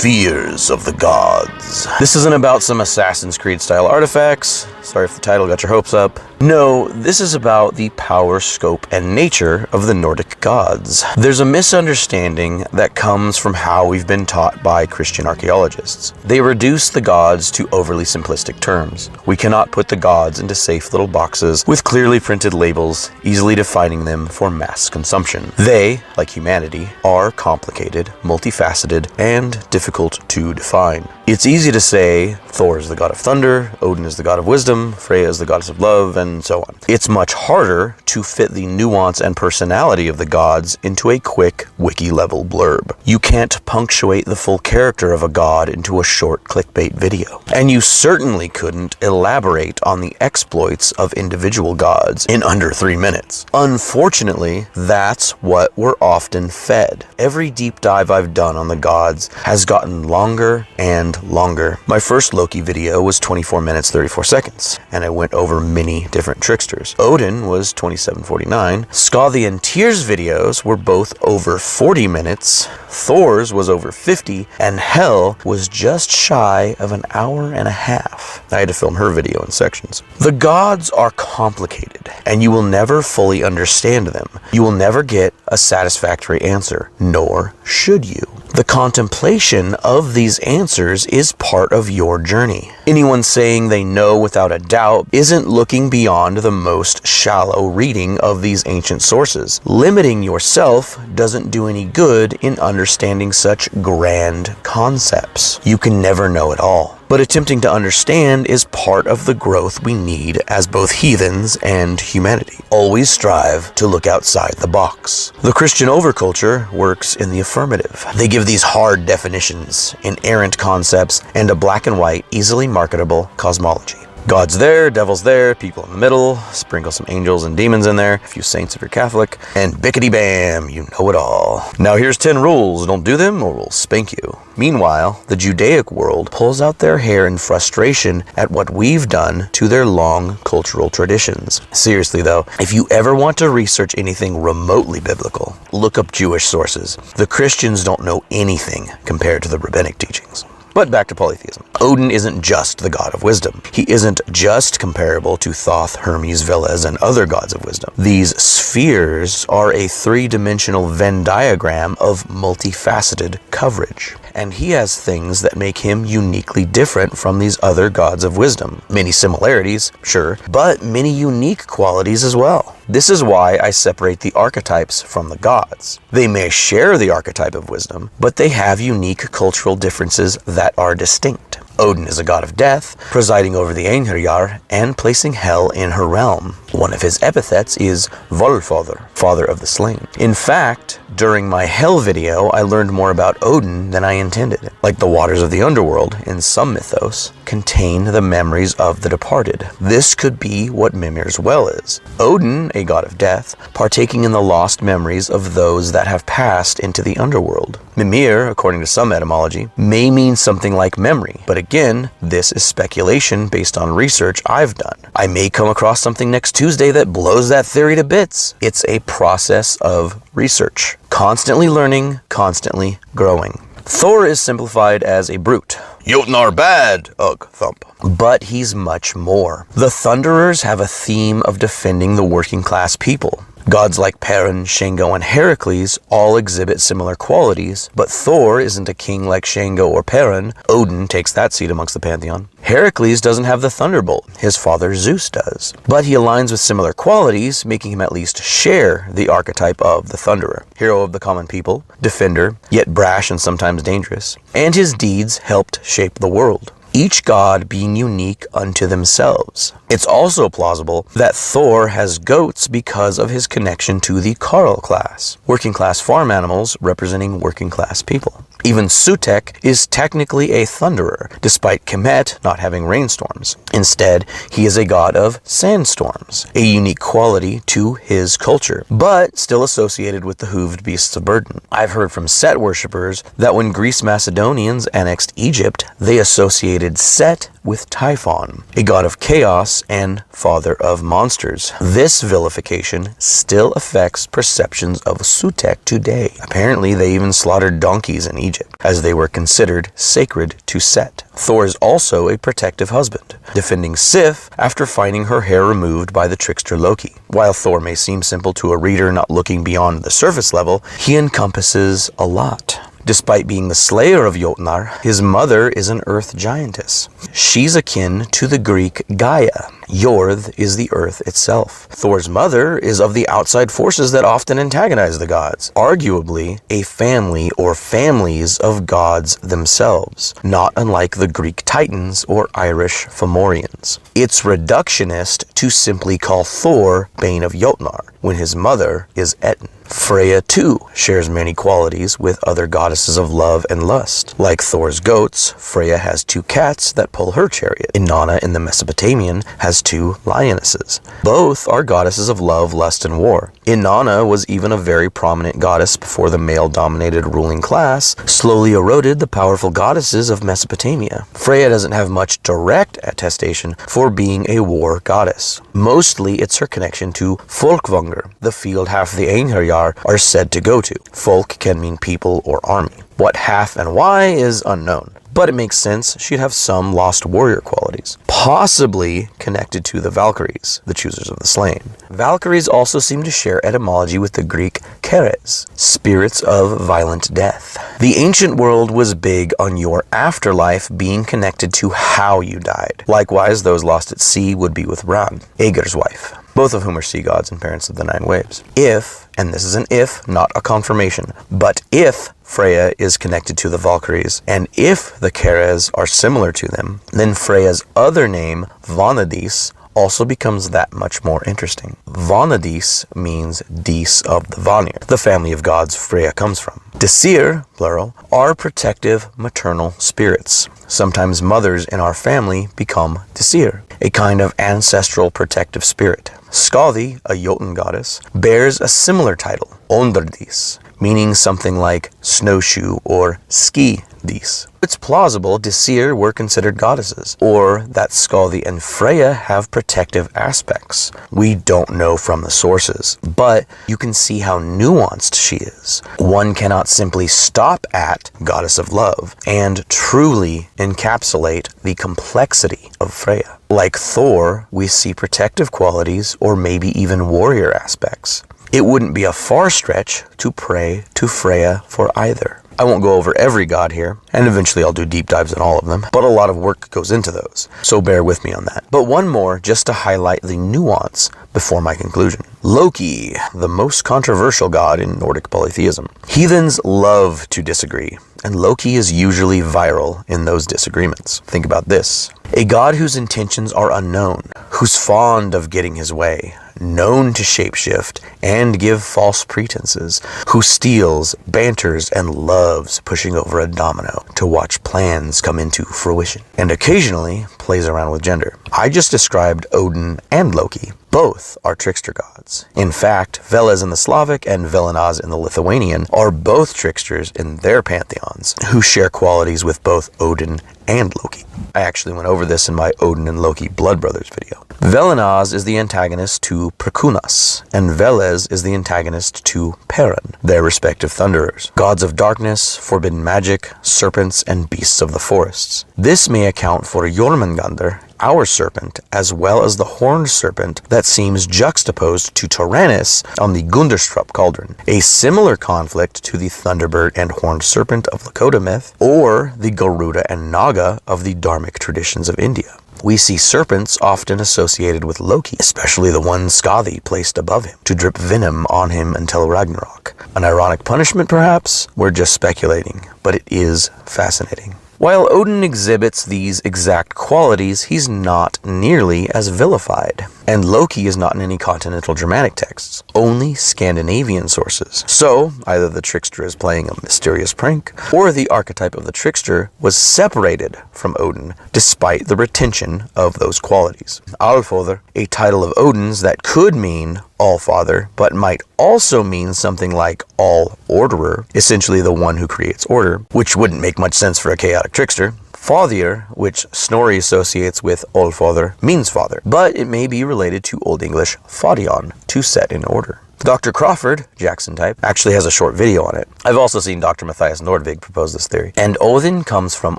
Spheres of the Gods. This isn't about some Assassin's Creed style artifacts. Sorry if the title got your hopes up. No, this is about the power, scope, and nature of the Nordic gods. There's a misunderstanding that comes from how we've been taught by Christian archaeologists. They reduce the gods to overly simplistic terms. We cannot put the gods into safe little boxes with clearly printed labels, easily defining them for mass consumption. They, like humanity, are complicated, multifaceted, and difficult to define. It's easy to say Thor is the god of thunder, Odin is the god of wisdom, Freya is the goddess of love, and so on. It's much harder to fit the nuance and personality of the gods into a quick wiki-level blurb. You can't punctuate the full character of a god into a short clickbait video. And you certainly couldn't elaborate on the exploits of individual gods in under 3 minutes. Unfortunately, that's what we're often fed. Every deep dive I've done on the gods has gotten longer and longer. My first Loki video was 24 minutes 34 seconds, and I went over many different tricksters. Odin was 27:49. Skadi and Tyr's videos were both over 40 minutes. Thor's was over 50, and Hel was just shy of an hour and a half. I had to film her video in sections. The gods are complicated, and you will never fully understand them. You will never get a satisfactory answer, nor should you. The contemplation of these answers is part of your journey. Anyone saying they know without a doubt isn't looking beyond the most shallow reading of these ancient sources. Limiting yourself doesn't do any good in understanding such grand concepts. You can never know it all. But attempting to understand is part of the growth we need as both heathens and humanity. Always strive to look outside the box. The Christian overculture works in the affirmative. They give these hard definitions, inerrant concepts, and a black and white, easily marketable cosmology. God's there, devil's there, people in the middle, sprinkle some angels and demons in there, a feety saints if you're Catholic, and bickety bam, you know it all. Now here's 10 rules, don't do them or we'll spank you. Meanwhile, the Judaic world pulls out their hair in frustration at what we've done to their long cultural traditions. Seriously though, if you ever want to research anything remotely biblical, look up Jewish sources. The Christians don't know anything compared to the rabbinic teachings. But back to polytheism. Odin isn't just the god of wisdom. He isn't just comparable to Thoth, Hermes, Veles, and other gods of wisdom. These spheres are a 3-dimensional Venn diagram of multifaceted coverage. And he has things that make him uniquely different from these other gods of wisdom. Many similarities, sure, but many unique qualities as well. This is why I separate the archetypes from the gods. They may share the archetype of wisdom, but they have unique cultural differences that are distinct. Odin is a god of death, presiding over the Einherjar and placing hell in her realm. One of his epithets is Volfather, father of the slain. In fact, during my Hell video, I learned more about Odin than I intended. Like the waters of the underworld, in some mythos, contain the memories of the departed. This could be what Mimir's well is. Odin, a god of death, partaking in the lost memories of those that have passed into the underworld. Mimir, according to some etymology, may mean something like memory, but again, this is speculation based on research I've done. I may come across something next Tuesday that blows that theory to bits. It's a process of research. Constantly learning, constantly growing. Thor is simplified as a brute. Jotun are bad, ugh, thump. But he's much more. The Thunderers have a theme of defending the working class people. Gods like Perun, Shango, and Heracles all exhibit similar qualities, but Thor isn't a king like Shango or Perun. Odin takes that seat amongst the pantheon. Heracles doesn't have the thunderbolt, his father Zeus does. But he aligns with similar qualities, making him at least share the archetype of the Thunderer. Hero of the common people, defender, yet brash and sometimes dangerous. And his deeds helped shape the world, each god being unique unto themselves. It's also plausible that Thor has goats because of his connection to the Carl class, working class farm animals representing working class people. Even Sutek is technically a thunderer, despite Kemet not having rainstorms. Instead, he is a god of sandstorms, a unique quality to his culture, but still associated with the hooved beasts of burden. I've heard from Set worshippers that when Greece Macedonians annexed Egypt, they associated Set with Typhon, a god of chaos and father of monsters. This vilification still affects perceptions of Sutek today. Apparently, they even slaughtered donkeys in Egypt, as they were considered sacred to Set. Thor is also a protective husband, defending Sif after finding her hair removed by the trickster Loki. While Thor may seem simple to a reader not looking beyond the surface level, he encompasses a lot. Despite being the slayer of Jotnar, his mother is an earth giantess. She's akin to the Greek Gaia. Jorð is the earth itself. Thor's mother is of the outside forces that often antagonize the gods, arguably a family or families of gods themselves, not unlike the Greek Titans or Irish Fomorians. It's reductionist to simply call Thor Bane of Jotnar, when his mother is Etten. Freya, too, shares many qualities with other goddesses of love and lust. Like Thor's goats, Freya has 2 cats that pull her chariot. Inanna in the Mesopotamian has 2 lionesses. Both are goddesses of love, lust, and war. Inanna was even a very prominent goddess before the male-dominated ruling class slowly eroded the powerful goddesses of Mesopotamia. Freya doesn't have much direct attestation for being a war goddess. Mostly it's her connection to Folkvanger, the field half the Einherjar are said to go to. Folk can mean people or army. What half and why is unknown, but it makes sense she'd have some lost warrior qualities, possibly connected to the Valkyries, the choosers of the slain. Valkyries also seem to share etymology with the Greek keres, spirits of violent death. The ancient world was big on your afterlife being connected to how you died. Likewise, those lost at sea would be with Ran, Aegir's wife, both of whom are sea gods and parents of the 9 waves. If, and this is an if, not a confirmation, but if Freya is connected to the Valkyries, and if the Keres are similar to them, then Freya's other name, Vanadis, also becomes that much more interesting. Vanadis means Dis of the Vanir, the family of gods Freya comes from. Disir, plural, are protective maternal spirits. Sometimes mothers in our family become Disir, a kind of ancestral protective spirit. Skadi, a Jotun goddess, bears a similar title, Ondrdis, meaning something like snowshoe or ski dis. It's plausible Disir were considered goddesses, or that Skadi and Freya have protective aspects. We don't know from the sources, but you can see how nuanced she is. One cannot simply stop at goddess of love and truly encapsulate the complexity of Freya. Like Thor, we see protective qualities or maybe even warrior aspects. It wouldn't be a far stretch to pray to Freya for either. I won't go over every god here, and eventually I'll do deep dives on all of them, but a lot of work goes into those, so bear with me on that. But one more just to highlight the nuance before my conclusion. Loki, the most controversial god in Nordic polytheism. Heathens love to disagree, and Loki is usually viral in those disagreements. Think about this. A god whose intentions are unknown, who's fond of getting his way, known to shapeshift and give false pretenses, who steals, banters, and loves pushing over a domino to watch plans come into fruition, and occasionally plays around with gender. I just described Odin and Loki. Both are trickster gods. In fact, Veles in the Slavic and Velenas in the Lithuanian are both tricksters in their pantheons, who share qualities with both Odin and Loki. I actually went over this in my Odin and Loki Blood Brothers video. Velenas is the antagonist to Prakunas, and Veles is the antagonist to Perun, their respective thunderers, gods of darkness, forbidden magic, serpents, and beasts of the forests. This may account for Jormungandr, our serpent, as well as the horned serpent that seems juxtaposed to Tyrannus on the Gunderstrup cauldron, a similar conflict to the Thunderbird and horned serpent of Lakota myth, or the Garuda and Naga of the Dharmic traditions of India. We see serpents often associated with Loki, especially the one Skadi placed above him, to drip venom on him until Ragnarok. An ironic punishment, perhaps? We're just speculating, but it is fascinating. While Odin exhibits these exact qualities, he's not nearly as vilified. And Loki is not in any continental Germanic texts, only Scandinavian sources. So, either the trickster is playing a mysterious prank, or the archetype of the trickster was separated from Odin, despite the retention of those qualities. Allfather, a title of Odin's that could mean All-Father, but might also mean something like All-Orderer, essentially the one who creates order, which wouldn't make much sense for a chaotic trickster. Father, which Snorri associates with Olfather, means father, but it may be related to Old English fadion, to set in order. Dr. Crawford, Jackson type, actually has a short video on it. I've also seen Dr. Matthias Nordvig propose this theory. And Odin comes from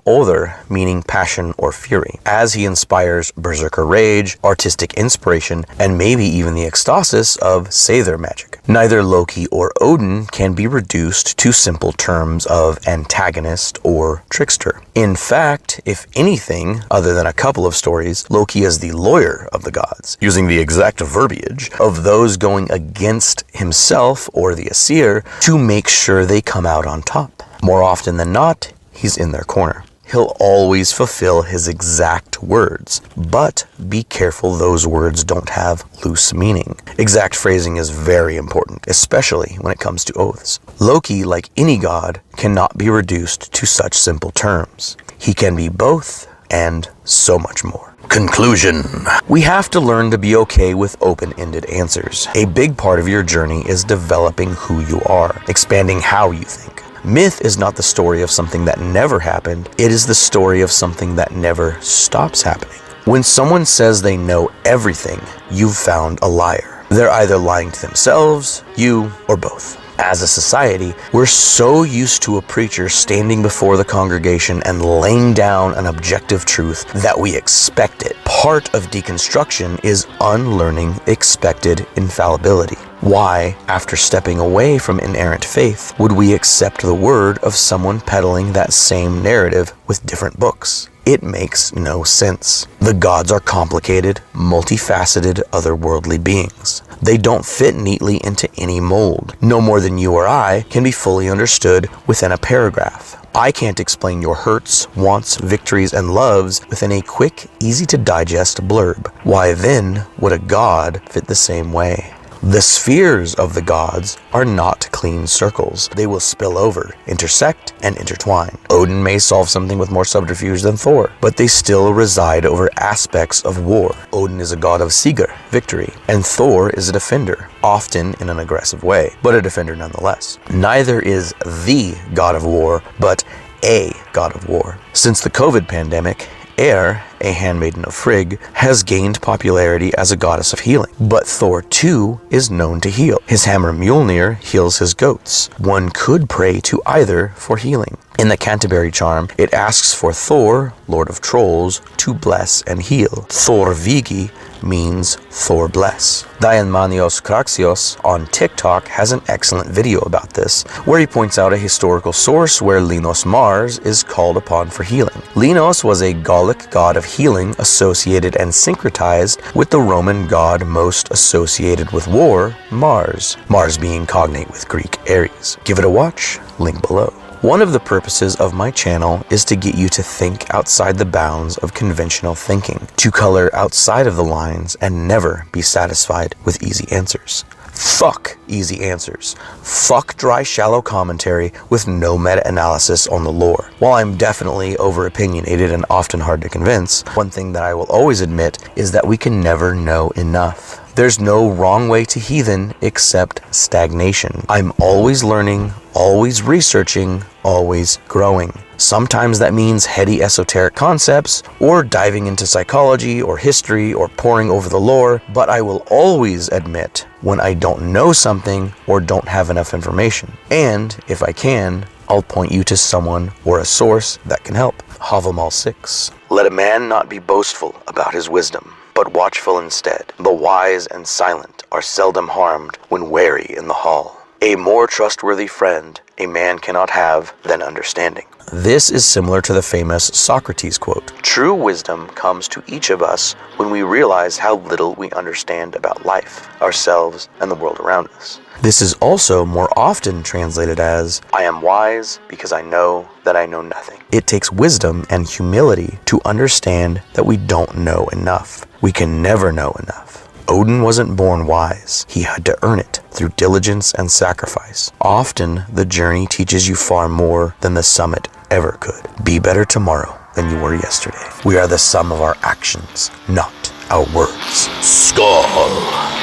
Other, meaning passion or fury, as he inspires berserker rage, artistic inspiration, and maybe even the ecstasis of Seidr magic. Neither Loki or Odin can be reduced to simple terms of antagonist or trickster. In fact, if anything, other than a couple of stories, Loki is the lawyer of the gods, using the exact verbiage of those going against himself or the Aesir to make sure they come out on top. More often than not, he's in their corner. He'll always fulfill his exact words, but be careful those words don't have loose meaning. Exact phrasing is very important, especially when it comes to oaths. Loki, like any god, cannot be reduced to such simple terms. He can be both and so much more. Conclusion. We have to learn to be okay with open-ended answers. A big part of your journey is developing who you are, expanding how you think. Myth is not the story of something that never happened, it is the story of something that never stops happening. When someone says they know everything, you've found a liar. They're either lying to themselves, you, or both. As a society, we're so used to a preacher standing before the congregation and laying down an objective truth that we expect it. Part of deconstruction is unlearning expected infallibility. Why, after stepping away from inerrant faith, would we accept the word of someone peddling that same narrative with different books? It makes no sense. The gods are complicated, multifaceted, otherworldly beings. They don't fit neatly into any mold. No more than you or I can be fully understood within a paragraph. I can't explain your hurts, wants, victories, and loves within a quick, easy-to-digest blurb. Why then would a god fit the same way? The spheres of the gods are not clean circles. They will spill over, intersect, and intertwine. Odin may solve something with more subterfuge than Thor, but they still reside over aspects of war. Odin is a god of Sigr, victory, and Thor is a defender, often in an aggressive way, but a defender nonetheless. Neither is the god of war, but a god of war. Since the COVID pandemic, Eir, a handmaiden of Frigg, has gained popularity as a goddess of healing. But Thor too is known to heal. His hammer Mjolnir heals his goats. One could pray to either for healing. In the Canterbury charm, it asks for Thor, Lord of Trolls, to bless and heal. Thor Vigi means Thor bless. Dianmanios Craxios on TikTok has an excellent video about this, where he points out a historical source where Linos Mars is called upon for healing. Linos was a Gallic god of healing associated and syncretized with the Roman god most associated with war, Mars. Mars being cognate with Greek Ares. Give it a watch, link below. One of the purposes of my channel is to get you to think outside the bounds of conventional thinking, to color outside of the lines and never be satisfied with easy answers. Fuck easy answers. Fuck dry, shallow commentary with no meta-analysis on the lore. While I'm definitely over-opinionated and often hard to convince, one thing that I will always admit is that we can never know enough. There's no wrong way to heathen except stagnation. I'm always learning, always researching, always growing. Sometimes that means heady esoteric concepts, or diving into psychology or history or poring over the lore, but I will always admit when I don't know something or don't have enough information. And, if I can, I'll point you to someone or a source that can help. Havamal 6. Let a man not be boastful about his wisdom, but watchful instead. The wise and silent are seldom harmed when wary in the hall. A more trustworthy friend a man cannot have than understanding. This is similar to the famous Socrates quote. True wisdom comes to each of us when we realize how little we understand about life, ourselves, and the world around us. This is also more often translated as, I am wise because I know that I know nothing. It takes wisdom and humility to understand that we don't know enough. We can never know enough. Odin wasn't born wise. He had to earn it through diligence and sacrifice. Often, the journey teaches you far more than the summit ever could. Be better tomorrow than you were yesterday. We are the sum of our actions, not our words. Skull.